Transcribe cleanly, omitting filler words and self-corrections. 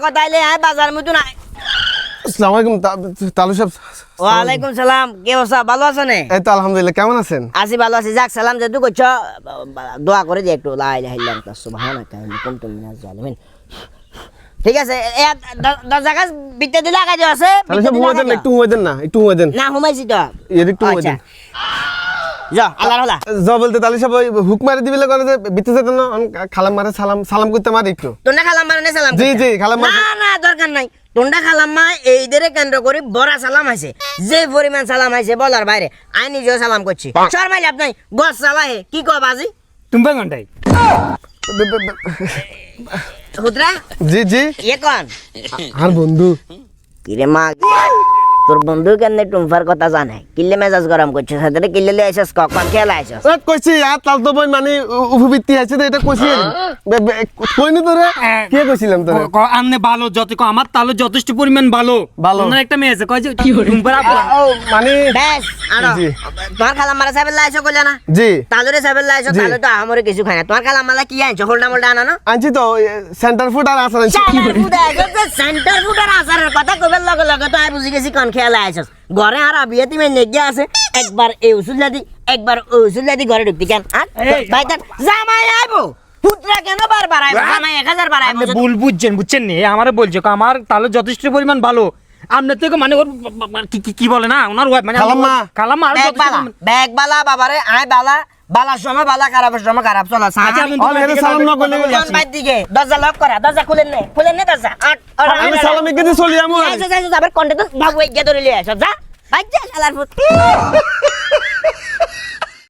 কথা আইলে আয় বাজার মতো নাই। আসসালামু আলাইকুম তালু সাহেব। ওয়ালাইকুম সালাম, কে অবস্থা, ভালো আছেন? এই তো আলহামদুলিল্লাহ, কেমন আছেন? আছি ভালো আছি। যাক সালাম যেহেতু করছো, দোয়া করে দিয়ে একটু লা ইলাহা ইল্লাল্লাহ সুবহানাকা ইন্নী কুনতু মিনাজ জালিমিন। ঠিক আছে, দরজা কাজ বিতে দিলে আগে যে আছে তালু সাহেব হুমায় দেন, একটু হুমায় দেন না, একটু হুমায় দেন না, ঘুমাইছি তো। এর একটু হুমায় দেন। যা আল্লাহর হলা যা বলতে তালু সাহেব ওই হুক মারি দিবিলে কোন যে বিতে যেত না, খালাম মারে সালাম করতে মারি একটু। তোন্ডা খালাম মানে সালাম জি জি খালাম মারে। না না দরকার নাই। তোন্ডা খালাম্মা এইদের কেন্দ্র করে বড় সালাম আছে, যে পরিমাণ সালাম আছে বলার বাইরে। আই নিজেও সালাম করছি, শর্মাইলে আপনি গছ চালাহে কি কো বাজি তুমি ঘন্টাই হুদরা। জি জি ইয়ে কোন আর বন্ধু কিরে মা, তোর বন্ধু কেন টুমফার কথা জানে? কিল্লে মেজাজ গরম করছে, সাথে কিল্লে লিয়ে আইসস, কখন খেলা আইসস? কইছি আর তাল তো বই মানে উপবৃত্তি আছে তো, এটা কইছি কইনি তোরে কে কইছিলাম তোরে? আমনে ভালো যত আমার তাহলে যথেষ্ট পরিমাণ ভালো ভালো। ওনার একটা মেয়ে আছে কয় যে টুম্পার আপা ও মানে বেশ আনো জি। তোমার খালাম্মারা সাহেবের লাইছো কইলা না? জি তালুরে সাহেবের লাইছো, জি। তালু তো আমারে কিছু খায় না। তোমার খালাম্মালা কি আনছো, হোল্ডা মোল্ডা আনা না? আনছি তো সেন্টার ফুড আর আসার আনছি। সেন্টার ফুডের আচারের কথা কইবার লগে লগে তো আমি বুঝি গেছি কোন খেলা আইছস। ঘরে আর বিয়েতে মেয়ে নেগে আছে, একবার এই উসুল্লা দি একবার ওই উসুল্লা দি ঘরে ঢুকতি কেন? ভাই তার জামাই আইবো পুত্রা কেন বারবার আইবো, জামাই 1000 বার আইবো। আপনি ভুল বুঝছেন নি, আমারে বলছে আমার তাহলে যথেষ্ট পরিমাণ ভালো। আমনে থেকে মানে ওর কি বলে না ওনার ওয়াইফ মানে খালাম্মা। খালাম্মা আর যথেষ্ট পরিমাণ। ব্যাগ বালা বাবারে আয় বালা, বালার সময় বালা, খারাপের সময় খারাপ চলা। আচ্ছা, আপনি আর এর সালাম না করলে কোন বাইর দিকে দরজা লক করা, দরজা খুলেন নে দরজা। আমি সালাম একে দিয়ে চলি আমু। আবার কন্টে তো বাবু এগিয়ে ধরে লিয়ে আসো, যা ভাই যা শালার পুত।